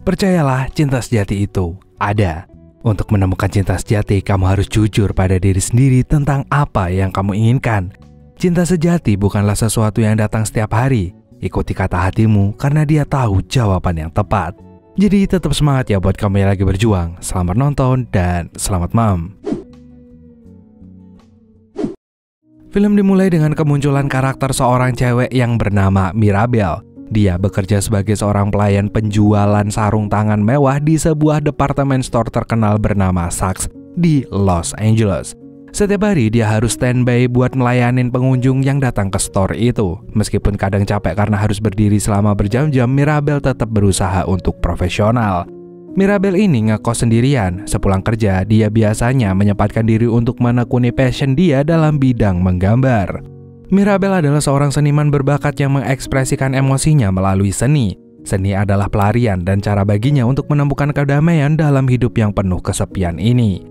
Percayalah, cinta sejati itu ada. Untuk menemukan cinta sejati, kamu harus jujur pada diri sendiri tentang apa yang kamu inginkan. Cinta sejati bukanlah sesuatu yang datang setiap hari. Ikuti kata hatimu karena dia tahu jawaban yang tepat. Jadi tetap semangat ya buat kamu yang lagi berjuang. Selamat nonton dan selamat malam. Film dimulai dengan kemunculan karakter seorang cewek yang bernama Mirabel. Dia bekerja sebagai seorang pelayan penjualan sarung tangan mewah di sebuah departemen store terkenal bernama Saks di Los Angeles. Setiap hari dia harus standby buat melayanin pengunjung yang datang ke store itu. Meskipun kadang capek karena harus berdiri selama berjam-jam, Mirabel tetap berusaha untuk profesional. Mirabel ini ngekos sendirian. Sepulang kerja, dia biasanya menyempatkan diri untuk menekuni passion dia dalam bidang menggambar. Mirabel adalah seorang seniman berbakat yang mengekspresikan emosinya melalui seni. Seni adalah pelarian dan cara baginya untuk menemukan kedamaian dalam hidup yang penuh kesepian ini.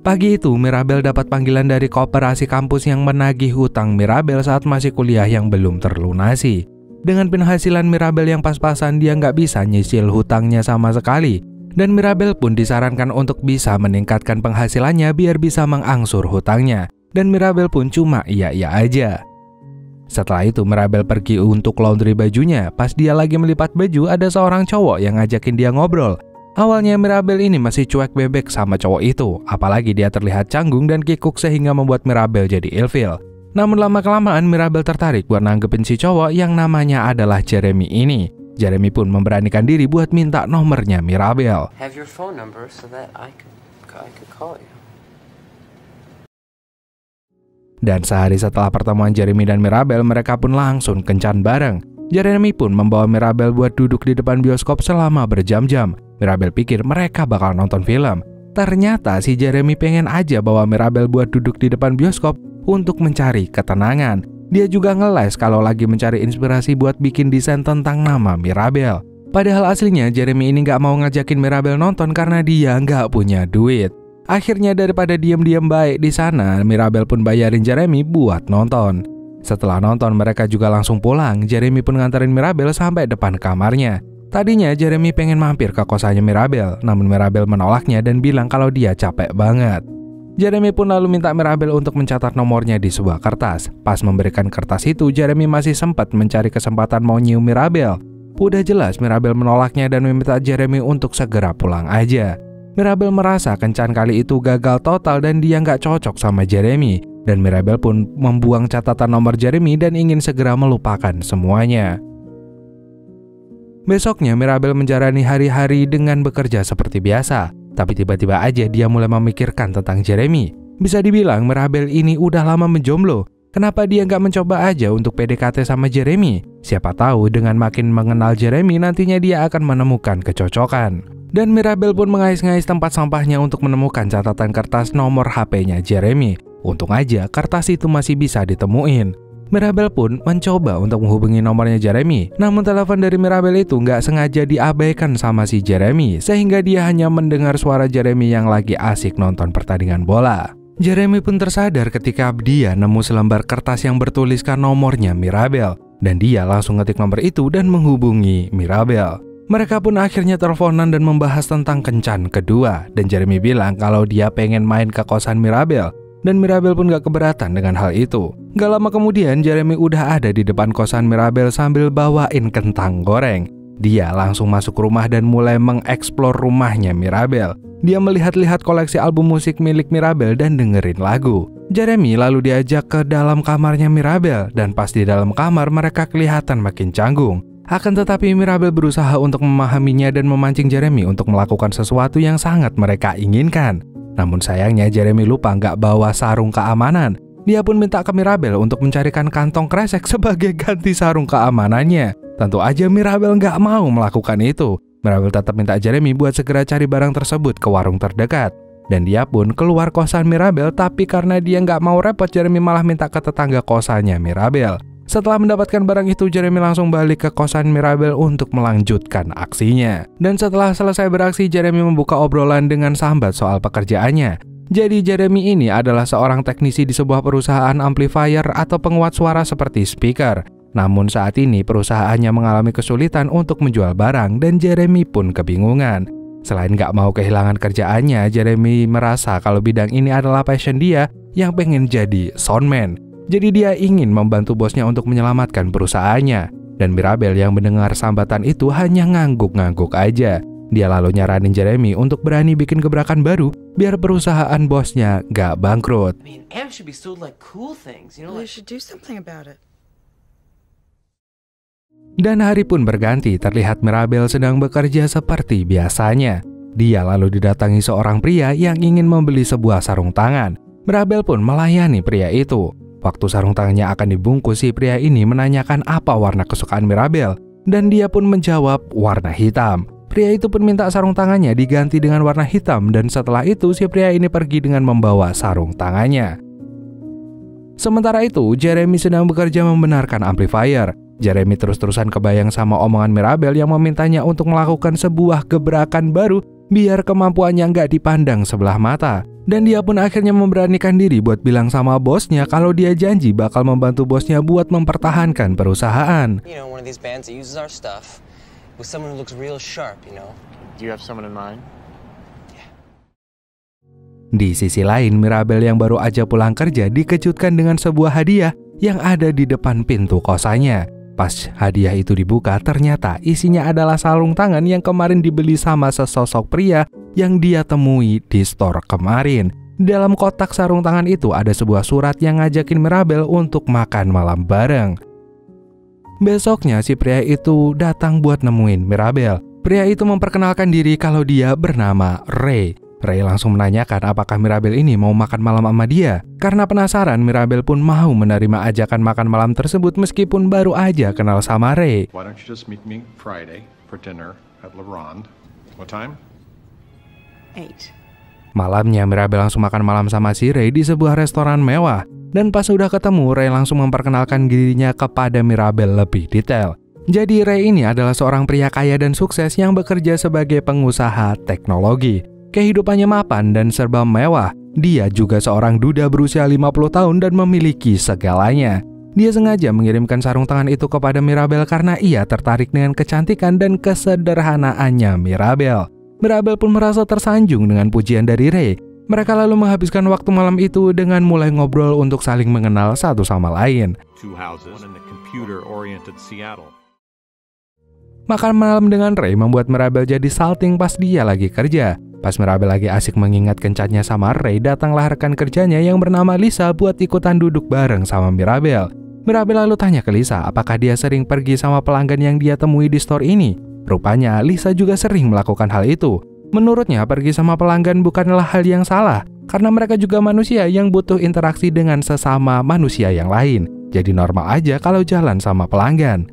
Pagi itu, Mirabel dapat panggilan dari koperasi kampus yang menagih hutang Mirabel saat masih kuliah yang belum terlunasi. Dengan penghasilan Mirabel yang pas-pasan, dia nggak bisa nyicil hutangnya sama sekali. Dan Mirabel pun disarankan untuk bisa meningkatkan penghasilannya biar bisa mengangsur hutangnya. Dan Mirabel pun cuma iya-iya aja. Setelah itu Mirabel pergi untuk laundry bajunya. Pas dia lagi melipat baju, ada seorang cowok yang ngajakin dia ngobrol. Awalnya Mirabel ini masih cuek bebek sama cowok itu. Apalagi dia terlihat canggung dan kikuk sehingga membuat Mirabel jadi ilfil. Namun lama-kelamaan Mirabel tertarik buat nanggepin si cowok yang namanya adalah Jeremy ini. Jeremy pun memberanikan diri buat minta nomornya Mirabel. Have your phone number so that I could call you. Dan sehari setelah pertemuan Jeremy dan Mirabel, mereka pun langsung kencan bareng. Jeremy pun membawa Mirabel buat duduk di depan bioskop selama berjam-jam. Mirabel pikir mereka bakal nonton film. Ternyata si Jeremy pengen aja bawa Mirabel buat duduk di depan bioskop untuk mencari ketenangan. Dia juga ngeles kalau lagi mencari inspirasi buat bikin desain tentang nama Mirabel. Padahal aslinya Jeremy ini gak mau ngajakin Mirabel nonton karena dia gak punya duit. Akhirnya daripada diam-diam baik di sana, Mirabel pun bayarin Jeremy buat nonton. Setelah nonton, mereka juga langsung pulang. Jeremy pun nganterin Mirabel sampai depan kamarnya. Tadinya Jeremy pengen mampir ke kosannya Mirabel, namun Mirabel menolaknya dan bilang kalau dia capek banget. Jeremy pun lalu minta Mirabel untuk mencatat nomornya di sebuah kertas. Pas memberikan kertas itu, Jeremy masih sempat mencari kesempatan mau nyium Mirabel. Udah jelas Mirabel menolaknya dan meminta Jeremy untuk segera pulang aja. Mirabel merasa kencan kali itu gagal total dan dia nggak cocok sama Jeremy. Dan Mirabel pun membuang catatan nomor Jeremy dan ingin segera melupakan semuanya. Besoknya Mirabel menjalani hari-hari dengan bekerja seperti biasa. Tapi tiba-tiba aja dia mulai memikirkan tentang Jeremy. Bisa dibilang Mirabel ini udah lama menjomblo. Kenapa dia nggak mencoba aja untuk PDKT sama Jeremy? Siapa tahu dengan makin mengenal Jeremy nantinya dia akan menemukan kecocokan. Dan Mirabel pun mengais-ngais tempat sampahnya untuk menemukan catatan kertas nomor HP-nya Jeremy. Untung aja kertas itu masih bisa ditemuin. Mirabel pun mencoba untuk menghubungi nomornya Jeremy. Namun telepon dari Mirabel itu nggak sengaja diabaikan sama si Jeremy. Sehingga dia hanya mendengar suara Jeremy yang lagi asik nonton pertandingan bola. Jeremy pun tersadar ketika dia nemu selembar kertas yang bertuliskan nomornya Mirabel. Dan dia langsung ngetik nomor itu dan menghubungi Mirabel. Mereka pun akhirnya teleponan dan membahas tentang kencan kedua. Dan Jeremy bilang kalau dia pengen main ke kosan Mirabel. Dan Mirabel pun gak keberatan dengan hal itu. Gak lama kemudian Jeremy udah ada di depan kosan Mirabel sambil bawain kentang goreng. Dia langsung masuk rumah dan mulai mengeksplor rumahnya Mirabel. Dia melihat-lihat koleksi album musik milik Mirabel dan dengerin lagu. Jeremy lalu diajak ke dalam kamarnya Mirabel. Dan pas di dalam kamar mereka kelihatan makin canggung. Akan tetapi Mirabel berusaha untuk memahaminya dan memancing Jeremy untuk melakukan sesuatu yang sangat mereka inginkan. Namun sayangnya Jeremy lupa nggak bawa sarung keamanan. Dia pun minta ke Mirabel untuk mencarikan kantong kresek sebagai ganti sarung keamanannya. Tentu aja Mirabel nggak mau melakukan itu. Mirabel tetap minta Jeremy buat segera cari barang tersebut ke warung terdekat. Dan dia pun keluar kosan Mirabel, tapi karena dia nggak mau repot, Jeremy malah minta ke tetangga kosannya Mirabel. Setelah mendapatkan barang itu, Jeremy langsung balik ke kosan Mirabel untuk melanjutkan aksinya. Dan setelah selesai beraksi, Jeremy membuka obrolan dengan sambat soal pekerjaannya. Jadi Jeremy ini adalah seorang teknisi di sebuah perusahaan amplifier atau penguat suara seperti speaker. Namun saat ini perusahaannya mengalami kesulitan untuk menjual barang dan Jeremy pun kebingungan. Selain gak mau kehilangan kerjaannya, Jeremy merasa kalau bidang ini adalah passion dia yang pengen jadi soundman. Jadi dia ingin membantu bosnya untuk menyelamatkan perusahaannya. Dan Mirabel yang mendengar sambatan itu hanya ngangguk-ngangguk aja. Dia lalu nyaranin Jeremy untuk berani bikin gebrakan baru biar perusahaan bosnya gak bangkrut. I mean, amps should be sold like cool things, you know? Well, Like, you should do something about it. Dan hari pun berganti, terlihat Mirabel sedang bekerja seperti biasanya. Dia lalu didatangi seorang pria yang ingin membeli sebuah sarung tangan. Mirabel pun melayani pria itu. Waktu sarung tangannya akan dibungkus, si pria ini menanyakan apa warna kesukaan Mirabel. Dan dia pun menjawab warna hitam. Pria itu pun minta sarung tangannya diganti dengan warna hitam. Dan setelah itu si pria ini pergi dengan membawa sarung tangannya. Sementara itu, Jeremy sedang bekerja membenarkan amplifier. Jeremy terus-terusan kebayang sama omongan Mirabel yang memintanya untuk melakukan sebuah gebrakan baru biar kemampuannya nggak dipandang sebelah mata. Dan dia pun akhirnya memberanikan diri buat bilang sama bosnya kalau dia janji bakal membantu bosnya buat mempertahankan perusahaan. you know, one of these bands that uses our stuff with someone who looks real sharp, you know? Do you have someone in mind? Di sisi lain, Mirabel yang baru aja pulang kerja dikejutkan dengan sebuah hadiah yang ada di depan pintu kosannya. Pas hadiah itu dibuka, ternyata isinya adalah sarung tangan yang kemarin dibeli sama sesosok pria yang dia temui di store kemarin. Dalam kotak sarung tangan itu ada sebuah surat yang ngajakin Mirabel untuk makan malam bareng. Besoknya si pria itu datang buat nemuin Mirabel. Pria itu memperkenalkan diri kalau dia bernama Ray. Ray langsung menanyakan apakah Mirabel ini mau makan malam sama dia. Karena penasaran, Mirabel pun mau menerima ajakan makan malam tersebut meskipun baru aja kenal sama Ray. Why don't you just meet me Friday for dinner at La Ronde? What time? 8. Malamnya Mirabel langsung makan malam sama si Ray di sebuah restoran mewah. Dan pas udah ketemu, Ray langsung memperkenalkan dirinya kepada Mirabel lebih detail. Jadi Ray ini adalah seorang pria kaya dan sukses yang bekerja sebagai pengusaha teknologi. Kehidupannya mapan dan serba mewah. Dia juga seorang duda berusia 50 tahun dan memiliki segalanya. Dia sengaja mengirimkan sarung tangan itu kepada Mirabel karena ia tertarik dengan kecantikan dan kesederhanaannya Mirabel. Mirabel pun merasa tersanjung dengan pujian dari Ray. Mereka lalu menghabiskan waktu malam itu dengan mulai ngobrol untuk saling mengenal satu sama lain. Two houses, one in the computer-oriented Seattle. Makan malam dengan Ray membuat Mirabel jadi salting pas dia lagi kerja. Pas Mirabel lagi asik mengingat kencannya sama Ray, datanglah rekan kerjanya yang bernama Lisa buat ikutan duduk bareng sama Mirabel. Mirabel lalu tanya ke Lisa apakah dia sering pergi sama pelanggan yang dia temui di store ini. Rupanya Lisa juga sering melakukan hal itu. Menurutnya pergi sama pelanggan bukanlah hal yang salah, karena mereka juga manusia yang butuh interaksi dengan sesama manusia yang lain. Jadi normal aja kalau jalan sama pelanggan.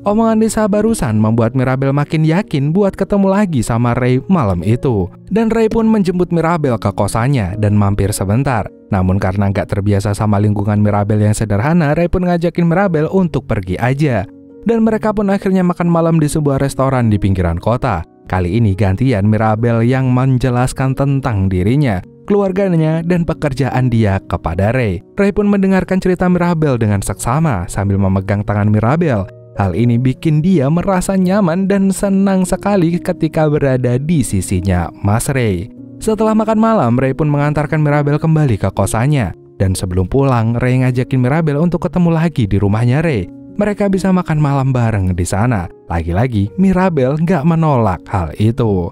Omongan Lisa barusan membuat Mirabel makin yakin buat ketemu lagi sama Ray malam itu. Dan Ray pun menjemput Mirabel ke kosannya dan mampir sebentar. Namun karena nggak terbiasa sama lingkungan Mirabel yang sederhana, Ray pun ngajakin Mirabel untuk pergi aja. Dan mereka pun akhirnya makan malam di sebuah restoran di pinggiran kota. Kali ini gantian Mirabel yang menjelaskan tentang dirinya, keluarganya, dan pekerjaan dia kepada Ray. Ray pun mendengarkan cerita Mirabel dengan seksama sambil memegang tangan Mirabel. Hal ini bikin dia merasa nyaman dan senang sekali ketika berada di sisinya Mas Ray. Setelah makan malam, Ray pun mengantarkan Mirabel kembali ke kosannya. Dan sebelum pulang, Ray ngajakin Mirabel untuk ketemu lagi di rumahnya Ray. Mereka bisa makan malam bareng di sana. Lagi-lagi, Mirabel nggak menolak hal itu.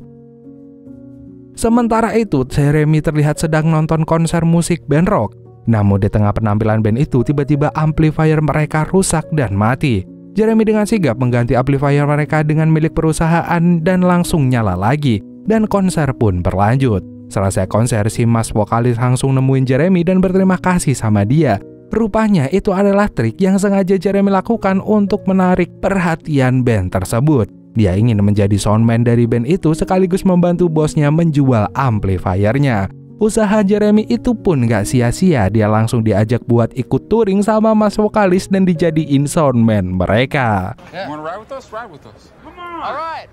Sementara itu, Jeremy terlihat sedang nonton konser musik band rock. Namun di tengah penampilan band itu, tiba-tiba amplifier mereka rusak dan mati. Jeremy dengan sigap mengganti amplifier mereka dengan milik perusahaan dan langsung nyala lagi. Dan konser pun berlanjut. Selesai konser, si mas vokalis langsung nemuin Jeremy dan berterima kasih sama dia. Rupanya itu adalah trik yang sengaja Jeremy lakukan untuk menarik perhatian band tersebut. Dia ingin menjadi soundman dari band itu sekaligus membantu bosnya menjual amplifiernya. Usaha Jeremy itu pun gak sia-sia, dia langsung diajak buat ikut touring sama mas vokalis dan dijadiin soundman mereka. Wanna ride with us? Ride with us. Come on. All right.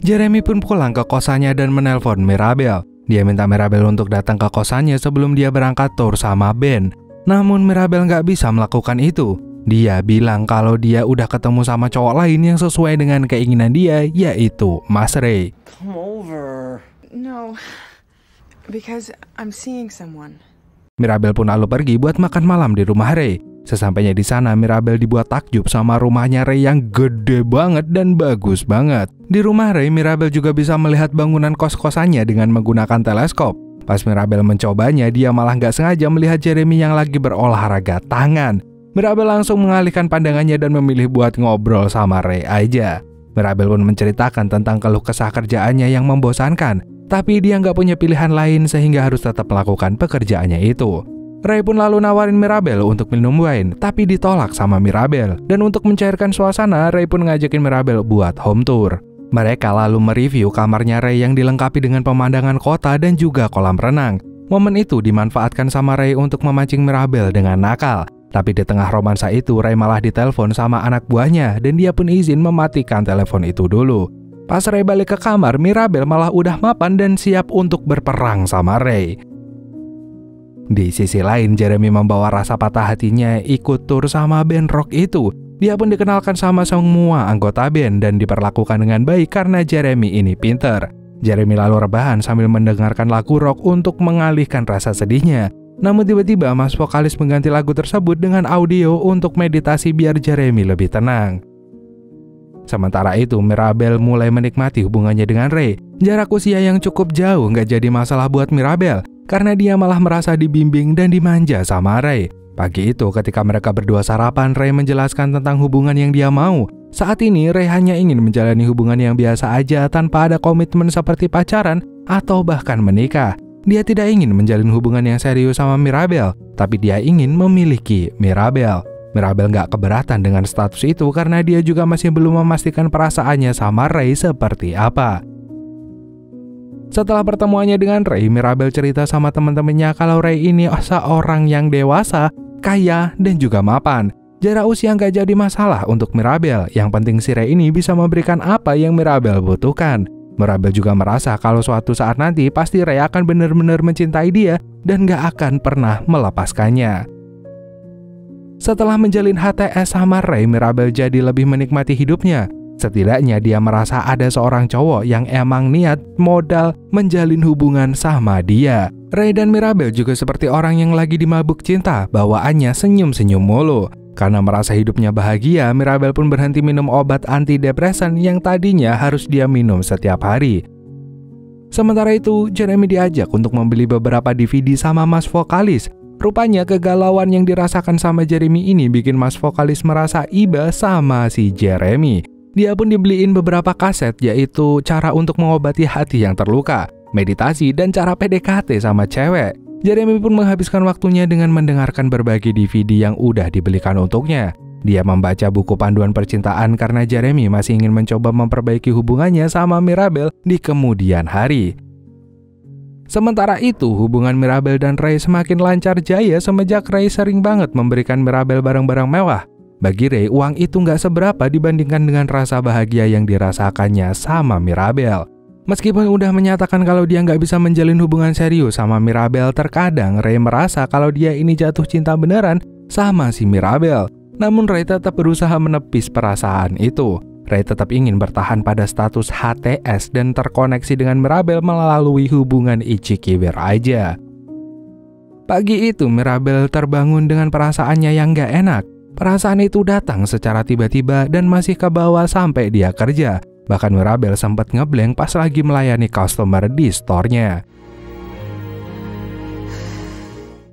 Jeremy pun pulang ke kosannya dan menelpon Mirabel. Dia minta Mirabel untuk datang ke kosannya sebelum dia berangkat tour sama band. Namun Mirabel nggak bisa melakukan itu. Dia bilang kalau dia udah ketemu sama cowok lain yang sesuai dengan keinginan dia, yaitu Mas Ray. Come over. No, because I'm seeing someone. Mirabel pun lalu pergi buat makan malam di rumah Ray. Sesampainya di sana, Mirabel dibuat takjub sama rumahnya Ray yang gede banget dan bagus banget. Di rumah Ray, Mirabel juga bisa melihat bangunan kos-kosannya dengan menggunakan teleskop. Pas Mirabel mencobanya, dia malah nggak sengaja melihat Jeremy yang lagi berolahraga tangan. Mirabel langsung mengalihkan pandangannya dan memilih buat ngobrol sama Ray aja. Mirabel pun menceritakan tentang keluh kesah kerjaannya yang membosankan, tapi dia nggak punya pilihan lain sehingga harus tetap melakukan pekerjaannya itu. Ray pun lalu nawarin Mirabel untuk minum wine, tapi ditolak sama Mirabel. Dan untuk mencairkan suasana, Ray pun ngajakin Mirabel buat home tour. Mereka lalu mereview kamarnya Ray yang dilengkapi dengan pemandangan kota dan juga kolam renang. Momen itu dimanfaatkan sama Ray untuk memancing Mirabel dengan nakal. Tapi di tengah romansa itu, Ray malah ditelepon sama anak buahnya dan dia pun izin mematikan telepon itu dulu. Pas Ray balik ke kamar, Mirabel malah udah mapan dan siap untuk berperang sama Ray. Di sisi lain, Jeremy membawa rasa patah hatinya ikut tur sama band rock itu. Dia pun dikenalkan sama semua anggota band dan diperlakukan dengan baik karena Jeremy ini pinter. Jeremy lalu rebahan sambil mendengarkan lagu rock untuk mengalihkan rasa sedihnya. Namun tiba-tiba mas vokalis mengganti lagu tersebut dengan audio untuk meditasi biar Jeremy lebih tenang. Sementara itu, Mirabel mulai menikmati hubungannya dengan Ray. Jarak usia yang cukup jauh nggak jadi masalah buat Mirabel, karena dia malah merasa dibimbing dan dimanja sama Ray. Pagi itu ketika mereka berdua sarapan, Ray menjelaskan tentang hubungan yang dia mau. Saat ini Ray hanya ingin menjalani hubungan yang biasa aja tanpa ada komitmen seperti pacaran atau bahkan menikah. Dia tidak ingin menjalin hubungan yang serius sama Mirabel, tapi dia ingin memiliki Mirabel. Mirabel nggak keberatan dengan status itu karena dia juga masih belum memastikan perasaannya sama Ray seperti apa. Setelah pertemuannya dengan Ray, Mirabel cerita sama teman-temannya kalau Ray ini seorang yang dewasa, kaya, dan juga mapan. Jarak usia nggak jadi masalah untuk Mirabel, yang penting si Ray ini bisa memberikan apa yang Mirabel butuhkan. Mirabel juga merasa kalau suatu saat nanti pasti Ray akan benar-benar mencintai dia dan nggak akan pernah melepaskannya. Setelah menjalin HTS sama Ray, Mirabel jadi lebih menikmati hidupnya. Setidaknya dia merasa ada seorang cowok yang emang niat modal menjalin hubungan sama dia. Ray dan Mirabel juga seperti orang yang lagi dimabuk cinta, bawaannya senyum-senyum mulu. Karena merasa hidupnya bahagia, Mirabel pun berhenti minum obat antidepresan yang tadinya harus dia minum setiap hari. Sementara itu, Jeremy diajak untuk membeli beberapa DVD sama mas vokalis. Rupanya kegalauan yang dirasakan sama Jeremy ini bikin mas vokalis merasa iba sama si Jeremy. Dia pun dibeliin beberapa kaset, yaitu cara untuk mengobati hati yang terluka, meditasi, dan cara PDKT sama cewek. Jeremy pun menghabiskan waktunya dengan mendengarkan berbagai DVD yang udah dibelikan untuknya. Dia membaca buku panduan percintaan karena Jeremy masih ingin mencoba memperbaiki hubungannya sama Mirabel di kemudian hari. Sementara itu, hubungan Mirabel dan Ray semakin lancar jaya semenjak Ray sering banget memberikan Mirabel barang-barang mewah. Bagi Ray, uang itu nggak seberapa dibandingkan dengan rasa bahagia yang dirasakannya sama Mirabel. Meskipun udah menyatakan kalau dia nggak bisa menjalin hubungan serius sama Mirabel, terkadang Ray merasa kalau dia ini jatuh cinta beneran sama si Mirabel. Namun Ray tetap berusaha menepis perasaan itu. Ray tetap ingin bertahan pada status HTS dan terkoneksi dengan Mirabel melalui hubungan Ichikiwer aja. Pagi itu Mirabel terbangun dengan perasaannya yang gak enak. Perasaan itu datang secara tiba-tiba dan masih kebawa sampai dia kerja. Bahkan Mirabel sempat ngeblank pas lagi melayani customer di store-nya.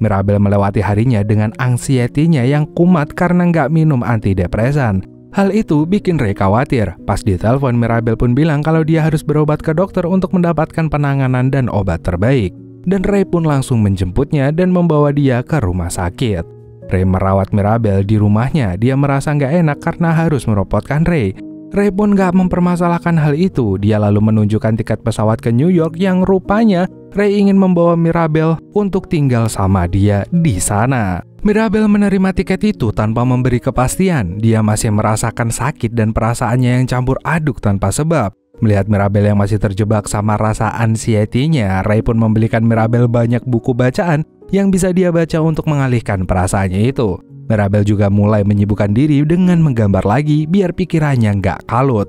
Mirabel melewati harinya dengan anxiety-nya yang kumat karena nggak minum antidepresan. Hal itu bikin Ray khawatir. Pas ditelepon, Mirabel pun bilang kalau dia harus berobat ke dokter untuk mendapatkan penanganan dan obat terbaik. Dan Ray pun langsung menjemputnya dan membawa dia ke rumah sakit. Ray merawat Mirabel di rumahnya. Dia merasa nggak enak karena harus merepotkan Ray. Ray pun nggak mempermasalahkan hal itu. Dia lalu menunjukkan tiket pesawat ke New York yang rupanya Ray ingin membawa Mirabel untuk tinggal sama dia di sana. Mirabel menerima tiket itu tanpa memberi kepastian. Dia masih merasakan sakit dan perasaannya yang campur aduk tanpa sebab. Melihat Mirabel yang masih terjebak sama rasa anxiety-nya, Ray pun membelikan Mirabel banyak buku bacaan yang bisa dia baca untuk mengalihkan perasaannya itu. Mirabel juga mulai menyibukkan diri dengan menggambar lagi biar pikirannya nggak kalut.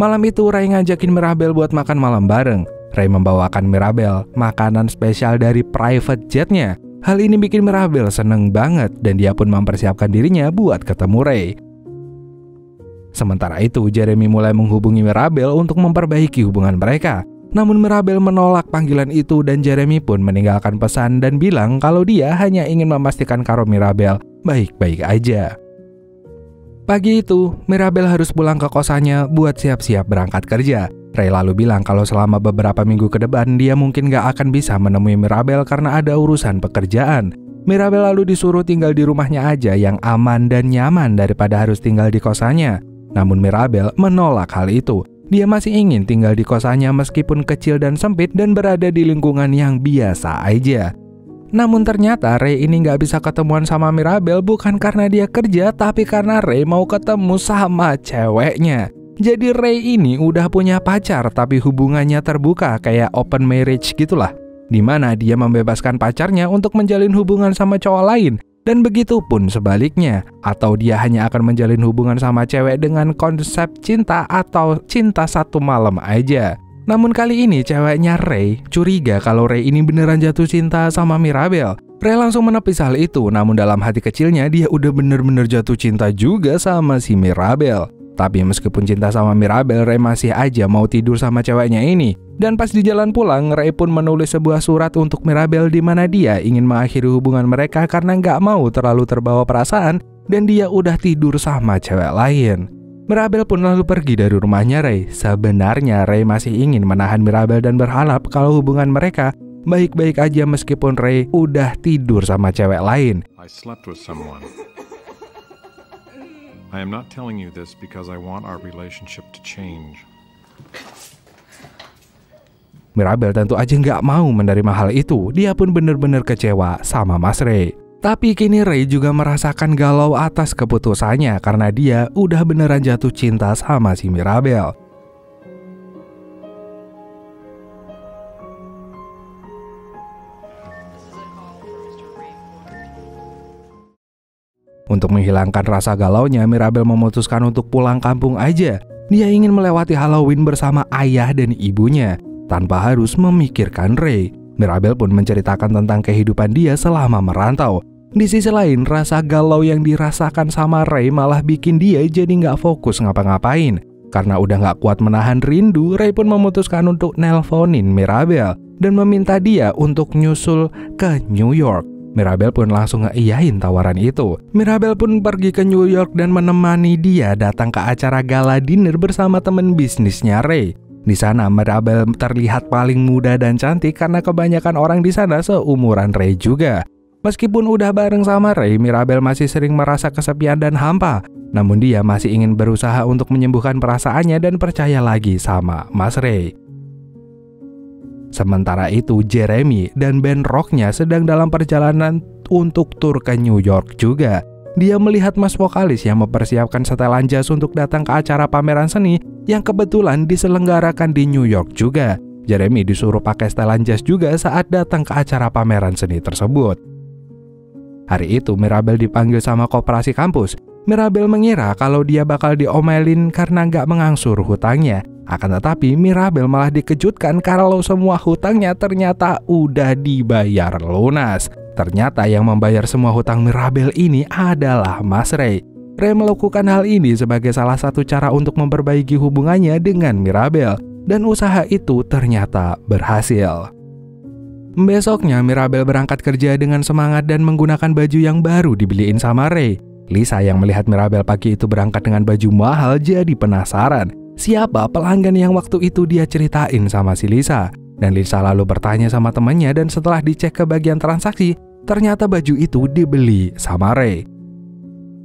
Malam itu Ray ngajakin Mirabel buat makan malam bareng. Ray membawakan Mirabel makanan spesial dari private jet-nya. Hal ini bikin Mirabel seneng banget dan dia pun mempersiapkan dirinya buat ketemu Ray. Sementara itu, Jeremy mulai menghubungi Mirabel untuk memperbaiki hubungan mereka. Namun Mirabel menolak panggilan itu dan Jeremy pun meninggalkan pesan dan bilang kalau dia hanya ingin memastikan kalau Mirabel baik-baik aja. Pagi itu, Mirabel harus pulang ke kosannya buat siap-siap berangkat kerja. Ray lalu bilang kalau selama beberapa minggu ke depan dia mungkin gak akan bisa menemui Mirabel karena ada urusan pekerjaan. Mirabel lalu disuruh tinggal di rumahnya aja yang aman dan nyaman daripada harus tinggal di kosannya. Namun Mirabel menolak hal itu. Dia masih ingin tinggal di kosannya meskipun kecil dan sempit dan berada di lingkungan yang biasa aja. Namun ternyata Ray ini gak bisa ketemuan sama Mirabel bukan karena dia kerja, tapi karena Ray mau ketemu sama ceweknya. Jadi Ray ini udah punya pacar tapi hubungannya terbuka kayak open marriage gitulah, dimana dia membebaskan pacarnya untuk menjalin hubungan sama cowok lain. Dan begitu pun sebaliknya, atau dia hanya akan menjalin hubungan sama cewek dengan konsep cinta atau cinta satu malam aja. Namun kali ini ceweknya Ray curiga kalau Ray ini beneran jatuh cinta sama Mirabel. Ray langsung menepis hal itu, namun dalam hati kecilnya dia udah bener-bener jatuh cinta juga sama si Mirabel. Tapi meskipun cinta sama Mirabel, Ray masih aja mau tidur sama ceweknya ini. Dan pas di jalan pulang, Ray pun menulis sebuah surat untuk Mirabel di mana dia ingin mengakhiri hubungan mereka karena nggak mau terlalu terbawa perasaan dan dia udah tidur sama cewek lain. Mirabel pun lalu pergi dari rumahnya Ray. Sebenarnya Ray masih ingin menahan Mirabel dan berharap kalau hubungan mereka baik-baik aja meskipun Ray udah tidur sama cewek lain. I slept with someone. I am not telling you this because I want our relationship to change. Mirabel tentu aja nggak mau menerima hal itu. Dia pun benar-benar kecewa sama Mas Ray. Tapi kini Ray juga merasakan galau atas keputusannya karena dia udah beneran jatuh cinta sama si Mirabel. Untuk menghilangkan rasa galaunya, Mirabel memutuskan untuk pulang kampung aja. Dia ingin melewati Halloween bersama ayah dan ibunya tanpa harus memikirkan Ray. Mirabel pun menceritakan tentang kehidupan dia selama merantau. Di sisi lain, rasa galau yang dirasakan sama Ray malah bikin dia jadi nggak fokus ngapa-ngapain. Karena udah nggak kuat menahan rindu, Ray pun memutuskan untuk nelponin Mirabel dan meminta dia untuk nyusul ke New York. Mirabel pun langsung ngeiyain tawaran itu. Mirabel pun pergi ke New York dan menemani dia datang ke acara gala dinner bersama teman bisnisnya Ray. Di sana Mirabel terlihat paling muda dan cantik karena kebanyakan orang di sana seumuran Ray juga. Meskipun udah bareng sama Ray, Mirabel masih sering merasa kesepian dan hampa. Namun dia masih ingin berusaha untuk menyembuhkan perasaannya dan percaya lagi sama Mas Ray. Sementara itu, Jeremy dan band rocknya sedang dalam perjalanan untuk tur ke New York juga. Dia melihat mas vokalis yang mempersiapkan setelan jas untuk datang ke acara pameran seni yang kebetulan diselenggarakan di New York juga. Jeremy disuruh pakai setelan jas juga saat datang ke acara pameran seni tersebut. Hari itu Mirabel dipanggil sama koperasi kampus. Mirabel mengira kalau dia bakal diomelin karena nggak mengangsur hutangnya. Akan tetapi Mirabel malah dikejutkan kalau semua hutangnya ternyata udah dibayar lunas. Ternyata yang membayar semua hutang Mirabel ini adalah Mas Ray. Ray melakukan hal ini sebagai salah satu cara untuk memperbaiki hubungannya dengan Mirabel. Dan usaha itu ternyata berhasil. Besoknya Mirabel berangkat kerja dengan semangat dan menggunakan baju yang baru dibeliin sama Ray. Lisa yang melihat Mirabel pagi itu berangkat dengan baju mahal jadi penasaran. Siapa pelanggan yang waktu itu dia ceritain sama si Lisa. Dan Lisa lalu bertanya sama temannya dan setelah dicek ke bagian transaksi, ternyata baju itu dibeli sama Ray.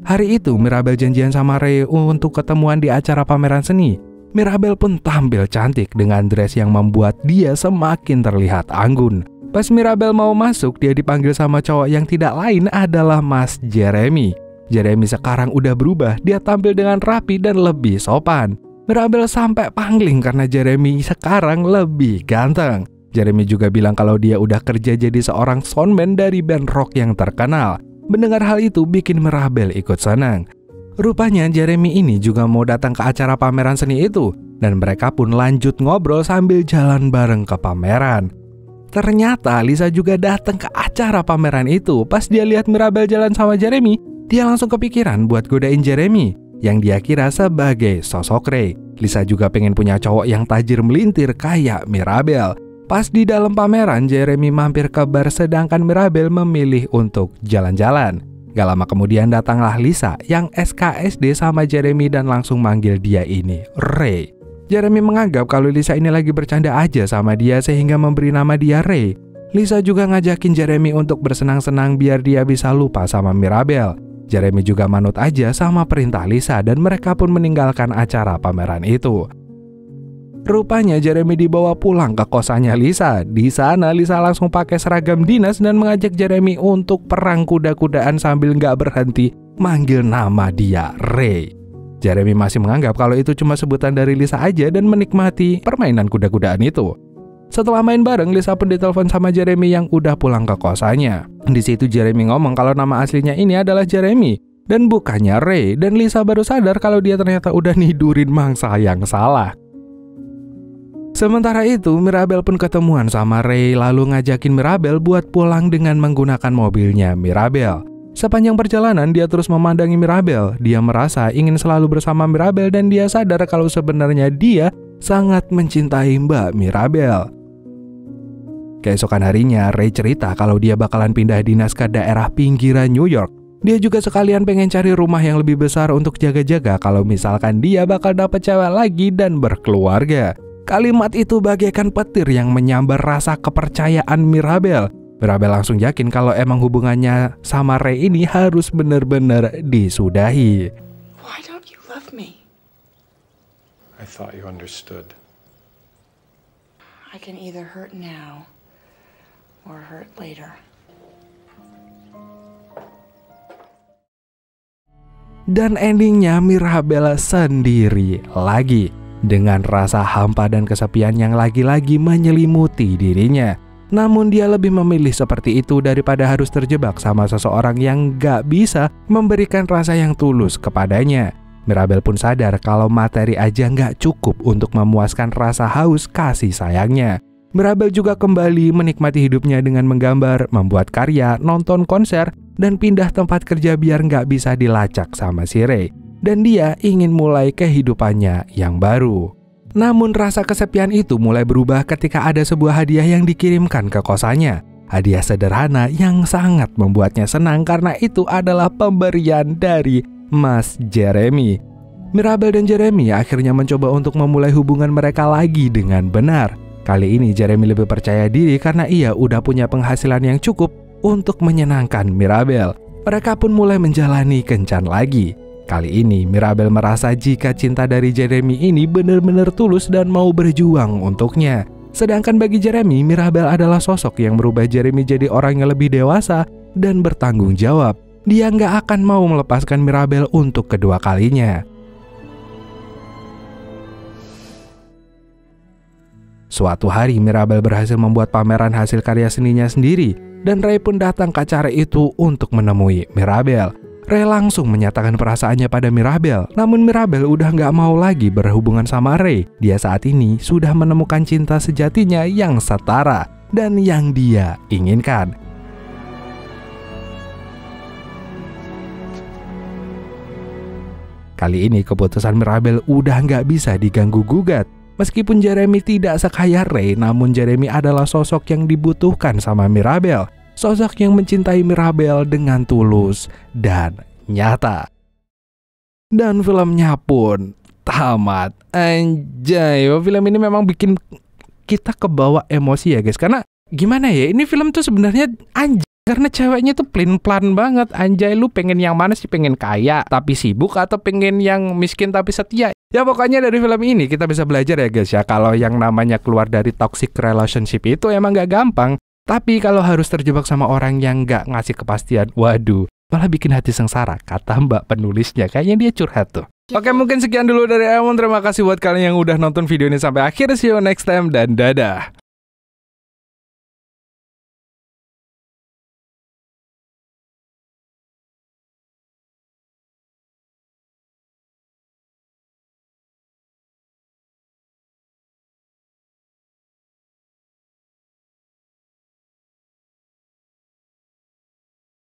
Hari itu Mirabel janjian sama Ray untuk ketemuan di acara pameran seni. Mirabel pun tampil cantik dengan dress yang membuat dia semakin terlihat anggun. Pas Mirabel mau masuk, dia dipanggil sama cowok yang tidak lain adalah Mas Jeremy. Jeremy sekarang udah berubah, dia tampil dengan rapi dan lebih sopan. Mirabel sampai pangling karena Jeremy sekarang lebih ganteng. Jeremy juga bilang kalau dia udah kerja jadi seorang soundman dari band rock yang terkenal. Mendengar hal itu bikin Mirabel ikut senang. Rupanya Jeremy ini juga mau datang ke acara pameran seni itu, dan mereka pun lanjut ngobrol sambil jalan bareng ke pameran. Ternyata Lisa juga datang ke acara pameran itu. Pas dia lihat Mirabel jalan sama Jeremy, dia langsung kepikiran buat godain Jeremy yang dia kira sebagai sosok Ray. Lisa juga pengen punya cowok yang tajir melintir kayak Mirabel. Pas di dalam pameran, Jeremy mampir ke bar sedangkan Mirabel memilih untuk jalan-jalan. Gak lama kemudian datanglah Lisa yang SKSD sama Jeremy dan langsung manggil dia ini Ray. Jeremy menganggap kalau Lisa ini lagi bercanda aja sama dia sehingga memberi nama dia Ray. Lisa juga ngajakin Jeremy untuk bersenang-senang biar dia bisa lupa sama Mirabel. Jeremy juga manut aja sama perintah Lisa dan mereka pun meninggalkan acara pameran itu. Rupanya Jeremy dibawa pulang ke kosannya Lisa. Di sana Lisa langsung pakai seragam dinas dan mengajak Jeremy untuk perang kuda-kudaan sambil nggak berhenti manggil nama dia Ray. Jeremy masih menganggap kalau itu cuma sebutan dari Lisa aja dan menikmati permainan kuda-kudaan itu. Setelah main bareng, Lisa pun ditelepon sama Jeremy yang udah pulang ke kosannya. Di situ Jeremy ngomong kalau nama aslinya ini adalah Jeremy dan bukannya Ray, dan Lisa baru sadar kalau dia ternyata udah nidurin mangsa yang salah. Sementara itu, Mirabel pun ketemuan sama Ray lalu ngajakin Mirabel buat pulang dengan menggunakan mobilnya Mirabel. Sepanjang perjalanan dia terus memandangi Mirabel. Dia merasa ingin selalu bersama Mirabel dan dia sadar kalau sebenarnya dia sangat mencintai Mbak Mirabel. Keesokan harinya, Ray cerita kalau dia bakalan pindah dinas ke daerah pinggiran New York. Dia juga sekalian pengen cari rumah yang lebih besar untuk jaga-jaga kalau misalkan dia bakal dapet cewek lagi dan berkeluarga. Kalimat itu bagaikan petir yang menyambar rasa kepercayaan Mirabel. Mirabel langsung yakin kalau emang hubungannya sama Ray ini harus benar-benar disudahi. Why don't you love me? I thought you understood. I can either hurt now or hurt later. Dan endingnya Mirabel sendiri lagi dengan rasa hampa dan kesepian yang lagi-lagi menyelimuti dirinya. Namun dia lebih memilih seperti itu daripada harus terjebak sama seseorang yang gak bisa memberikan rasa yang tulus kepadanya. Mirabel pun sadar kalau materi aja gak cukup untuk memuaskan rasa haus kasih sayangnya. Mirabel juga kembali menikmati hidupnya dengan menggambar, membuat karya, nonton konser, dan pindah tempat kerja biar nggak bisa dilacak sama si Ray. Dan dia ingin mulai kehidupannya yang baru. Namun rasa kesepian itu mulai berubah ketika ada sebuah hadiah yang dikirimkan ke kosannya. Hadiah sederhana yang sangat membuatnya senang karena itu adalah pemberian dari Mas Jeremy. Mirabel dan Jeremy akhirnya mencoba untuk memulai hubungan mereka lagi dengan benar. Kali ini Jeremy lebih percaya diri karena ia udah punya penghasilan yang cukup untuk menyenangkan Mirabel. Mereka pun mulai menjalani kencan lagi. Kali ini Mirabel merasa jika cinta dari Jeremy ini benar-benar tulus dan mau berjuang untuknya. Sedangkan bagi Jeremy, Mirabel adalah sosok yang merubah Jeremy jadi orang yang lebih dewasa dan bertanggung jawab. Dia nggak akan mau melepaskan Mirabel untuk kedua kalinya. Suatu hari Mirabel berhasil membuat pameran hasil karya seninya sendiri dan Ray pun datang ke acara itu untuk menemui Mirabel. Ray langsung menyatakan perasaannya pada Mirabel, namun Mirabel udah nggak mau lagi berhubungan sama Ray. Dia saat ini sudah menemukan cinta sejatinya yang setara dan yang dia inginkan. Kali ini keputusan Mirabel udah nggak bisa diganggu-gugat. Meskipun Jeremy tidak sekaya Ray, namun Jeremy adalah sosok yang dibutuhkan sama Mirabel. Sosok yang mencintai Mirabel dengan tulus dan nyata. Dan filmnya pun tamat. Anjay, film ini memang bikin kita kebawa emosi ya guys. Karena gimana ya, ini film tuh sebenarnya anjay. Karena ceweknya tuh plan banget. Anjay, lu pengen yang mana sih? Pengen kaya tapi sibuk atau pengen yang miskin tapi setia? Ya pokoknya dari film ini kita bisa belajar ya guys ya. Kalau yang namanya keluar dari toxic relationship itu emang gak gampang. Tapi kalau harus terjebak sama orang yang gak ngasih kepastian, waduh, malah bikin hati sengsara, kata mbak penulisnya. Kayaknya dia curhat tuh. Oke, mungkin sekian dulu dari Emon. Terima kasih buat kalian yang udah nonton video ini sampai akhir. See you next time dan dadah.